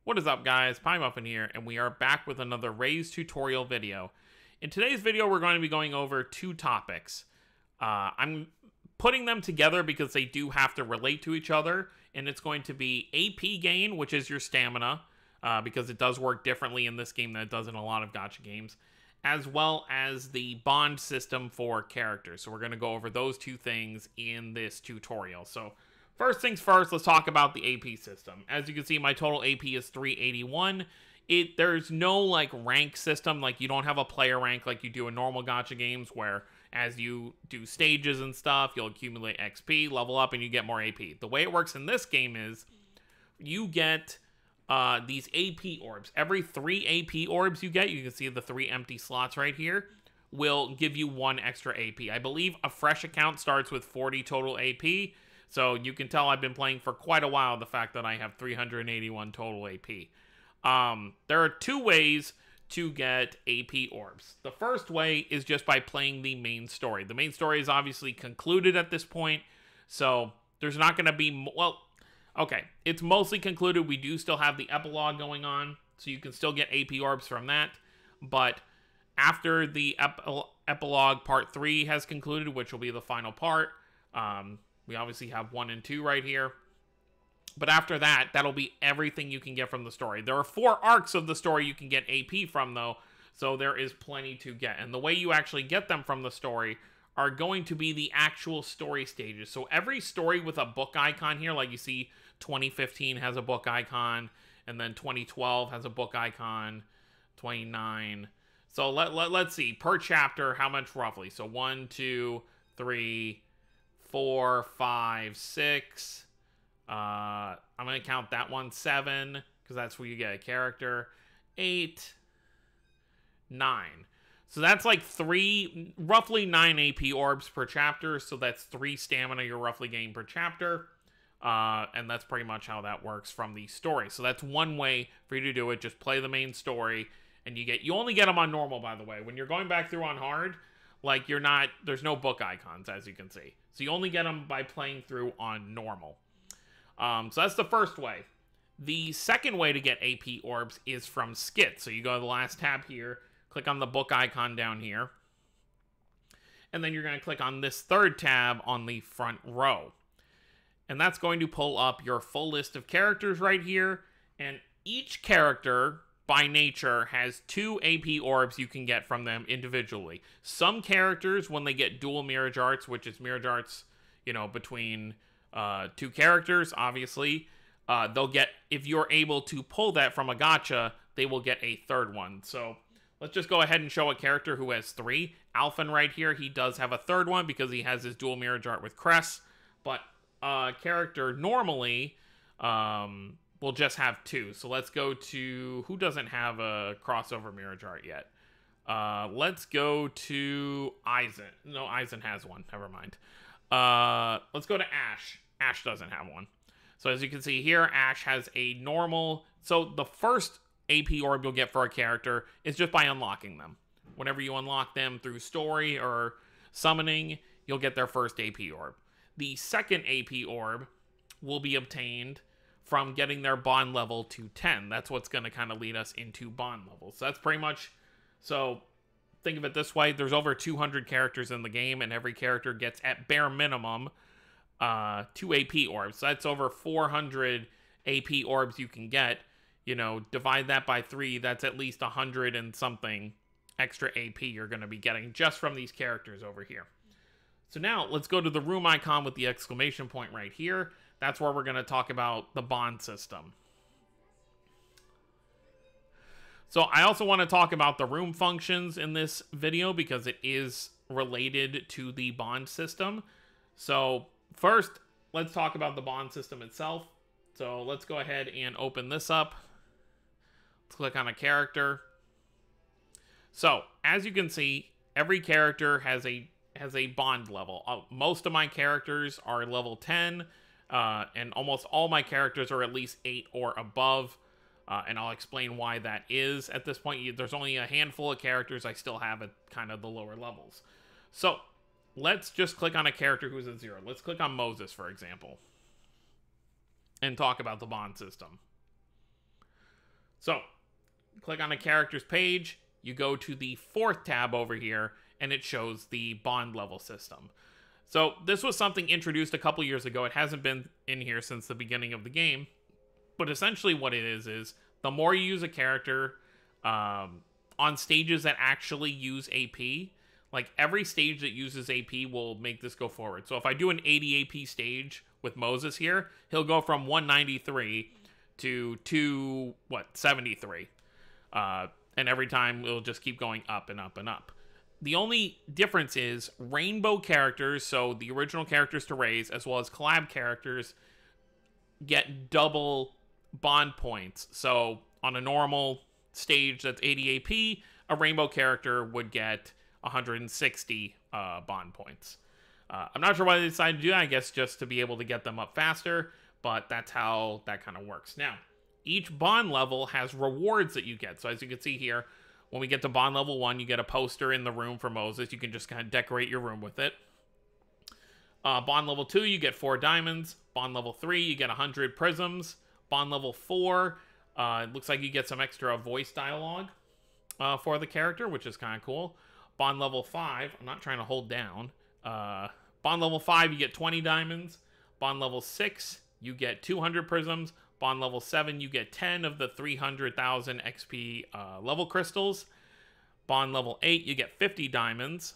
What is up, guys? PieMuffin here, and we are back with another Raise tutorial video. In today's video, we're going to be going over two topics. I'm putting them together because they do have to relate to each other, and it's going to be AP gain, which is your stamina, because it does work differently in this game than it does in a lot of gacha games, as well as the bond system for characters. So we're going to go over those two things in this tutorial. So first things first, let's talk about the AP system. As you can see, my total AP is 381. There's no like rank system, like you don't have a player rank like you do in normal gacha games where as you do stages and stuff, you'll accumulate XP, level up, and you get more AP. The way it works in this game is you get these AP orbs. Every 3 AP orbs you get, you can see the 3 empty slots right here, will give you 1 extra AP. I believe a fresh account starts with 40 total AP. So you can tell I've been playing for quite a while, the fact that I have 381 total AP. There are two ways to get AP orbs. The first way is just by playing the main story. The main story is obviously concluded at this point, so there's not going to be... Well, okay, it's mostly concluded. We do still have the epilogue going on, so you can still get AP orbs from that. But after the epilogue part 3 has concluded, which will be the final part... we obviously have 1 and 2 right here. But after that, that'll be everything you can get from the story. There are 4 arcs of the story you can get AP from, though, so there is plenty to get. And the way you actually get them from the story are going to be the actual story stages. So every story with a book icon here, like you see 2015 has a book icon, and then 2012 has a book icon, 29. So let's see, per chapter, how much roughly? So 1, 2, 3... 4, 5, 6. I'm going to count that one 7, because that's where you get a character. 8, 9. So that's like roughly 9 AP orbs per chapter. So that's 3 stamina you're roughly getting per chapter. And that's pretty much how that works from the story. So that's one way for you to do it. Just play the main story, and you only get them on normal, by the way. When you're going back through on hard, like there's no book icons, as you can see. So you only get them by playing through on normal. So that's the first way. The second way to get AP orbs is from skits. So you go to the last tab here, click on the book icon down here, and then you're going to click on this third tab on the front row. And that's going to pull up your full list of characters right here. And each character, by nature, has 2 AP orbs you can get from them individually. Some characters, when they get dual Mirage Arts, which is Mirage Arts, between 2 characters, obviously, they'll get, if you're able to pull that from a gacha, they will get a third one. So let's just go ahead and show a character who has 3. Alphen right here, he does have a third one because he has his dual Mirage Art with Cress, but a character normally... we'll just have 2. So let's go to... Who doesn't have a crossover Mirage Art yet? Let's go to Aizen. No, Aizen has one. Never mind. Let's go to Ash. Ash doesn't have one. So as you can see here, Ash has a normal... So the first AP orb you'll get for a character is just by unlocking them. Whenever you unlock them through story or summoning, you'll get their first AP orb. The second AP orb will be obtained from getting their bond level to 10. That's what's going to kind of lead us into bond levels. So that's pretty much... So think of it this way. There's over 200 characters in the game, and every character gets, at bare minimum, 2 AP orbs. So that's over 400 AP orbs you can get. Divide that by 3, that's at least 100 and something extra AP you're going to be getting just from these characters over here. So now, let's go to the room icon with the exclamation point right here. That's where we're going to talk about the bond system. So I also want to talk about the room functions in this video because it is related to the bond system. So first, let's talk about the bond system itself. So let's go ahead and open this up. Let's click on a character. So as you can see, every character has a bond level. Most of my characters are level 10. And almost all my characters are at least 8 or above, and I'll explain why that is at this point. There's only a handful of characters I still have at kind of the lower levels. So let's just click on a character who's at 0. Let's click on Moses, for example, and talk about the bond system. So, click on a character's page, you go to the fourth tab over here, and it shows the bond level system. So this was something introduced a couple years ago. It hasn't been in here since the beginning of the game. But essentially what it is the more you use a character on stages that actually use AP, like every stage that uses AP will make this go forward. So if I do an 80 AP stage with Moses here, he'll go from 193 to 273. And every time it'll just keep going up and up and up. The only difference is rainbow characters, so the original characters to raise, as well as collab characters, get double bond points. So on a normal stage that's 80 AP, a rainbow character would get 160 bond points. I'm not sure why they decided to do that. I guess just to be able to get them up faster, but that's how that kind of works. Now, each bond level has rewards that you get. So as you can see here, when we get to bond level 1, you get a poster in the room for Moses. You can just kind of decorate your room with it. Bond level 2, you get 4 diamonds. Bond level 3, you get 100 prisms. Bond level 4, it looks like you get some extra voice dialogue for the character, which is kind of cool. Bond level 5, I'm not trying to hold down. Bond level 5, you get 20 diamonds. Bond level 6, you get 200 prisms. Bond level 7, you get 10 of the 300,000 XP level crystals. Bond level 8, you get 50 diamonds.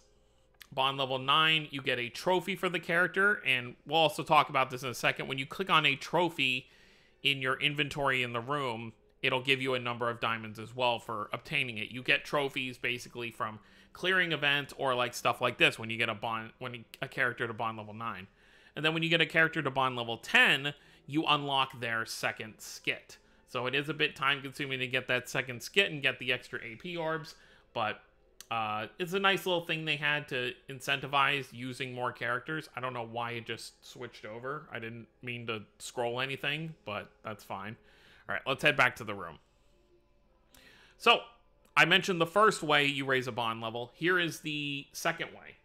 Bond level 9, you get a trophy for the character. And we'll also talk about this in a second. When you click on a trophy in your inventory in the room, it'll give you a number of diamonds as well for obtaining it. You get trophies basically from clearing events or like stuff like this when you get a character to bond level 9. And then when you get a character to bond level 10, you unlock their second skit. So it is a bit time consuming to get that second skit and get the extra AP orbs, but it's a nice little thing they had to incentivize using more characters. I don't know why it just switched over. I didn't mean to scroll anything, but that's fine. All right, let's head back to the room. So I mentioned the first way you raise a bond level. Here is the second way.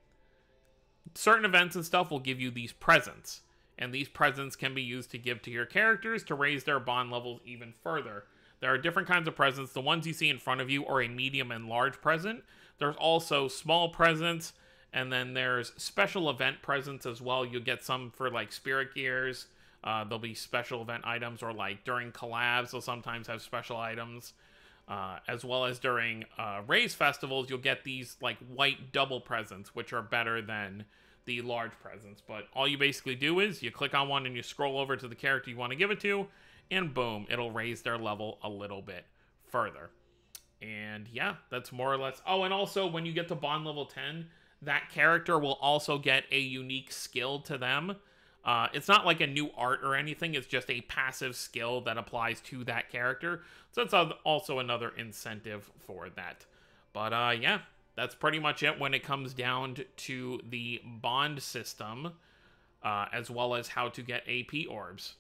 Certain events and stuff will give you these presents, and these presents can be used to give to your characters to raise their bond levels even further. There are different kinds of presents. The ones you see in front of you are a medium and large present. There's also small presents, and then there's special event presents as well. You'll get some for like spirit gears. There'll be special event items, or like during collabs, they'll sometimes have special items. As well as during raise festivals, you'll get these like white double presents, which are better than the large presents. But all you basically do is you click on one and you scroll over to the character you want to give it to, and boom, it'll raise their level a little bit further. And yeah, that's more or less. Oh, and also when you get to bond level 10, that character will also get a unique skill to them. It's not like a new art or anything. It's just a passive skill that applies to that character. So that's also another incentive for that. But yeah, that's pretty much it when it comes down to the bond system, as well as how to get AP orbs.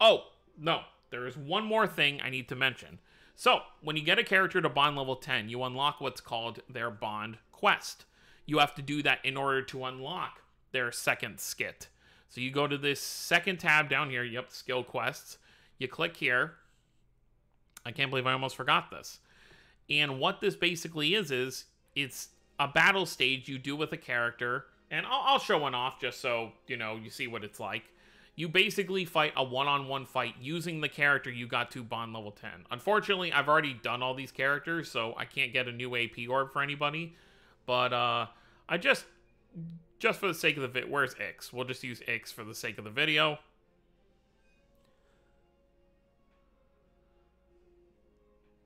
Oh, no, there is one more thing I need to mention. So, when you get a character to bond level 10, you unlock what's called their bond quest. You have to do that in order to unlock their second skit. So you go to this second tab down here, yep, skill quests. You click here. I can't believe I almost forgot this. And what this basically is it's a battle stage you do with a character. And I'll show one off just so, you know, you see what it's like. You basically fight a one-on-one fight using the character you got to bond level 10. Unfortunately, I've already done all these characters, so I can't get a new AP orb for anybody. But I just for the sake of the video, where's Ix? We'll just use Ix for the sake of the video.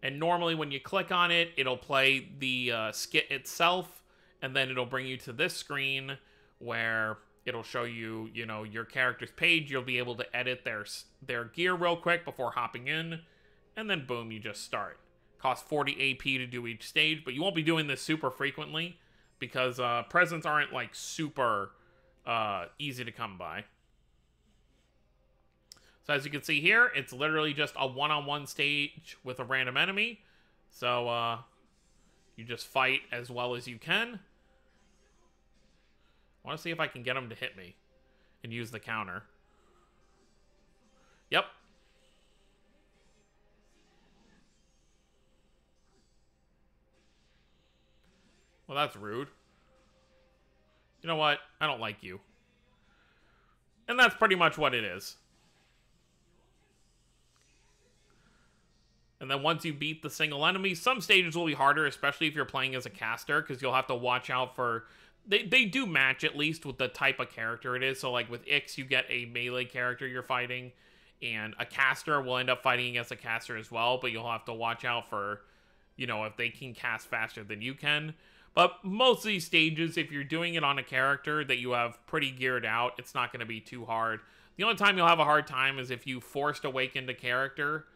And normally when you click on it, it'll play the skit itself, and then it'll bring you to this screen where it'll show you, you know, your character's page. You'll be able to edit their gear real quick before hopping in, and then boom, you just start. Costs 40 AP to do each stage, but you won't be doing this super frequently because presents aren't like super easy to come by. So as you can see here, it's literally just a one-on-one stage with a random enemy. So you just fight as well as you can. I want to see if I can get him to hit me and use the counter. Yep. Well, that's rude. You know what? I don't like you. And that's pretty much what it is. And then once you beat the single enemy, some stages will be harder, especially if you're playing as a caster, because you'll have to watch out for... They do match, at least, with the type of character it is. So, like, with Ix, you get a melee character you're fighting, and a caster will end up fighting against a caster as well, but you'll have to watch out for, you know, if they can cast faster than you can. But most of these stages, if you're doing it on a character that you have pretty geared out, it's not going to be too hard. The only time you'll have a hard time is if you forced awakened a character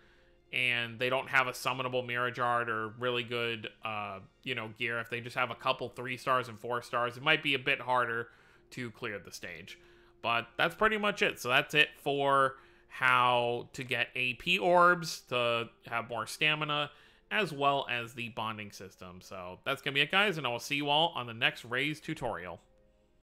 and they don't have a summonable Mirage Art or really good, you know, gear. If they just have a couple 3 stars and 4 stars, it might be a bit harder to clear the stage. But that's pretty much it. So that's it for how to get AP orbs to have more stamina, as well as the bonding system. So that's going to be it, guys, and I will see you all on the next Raze tutorial.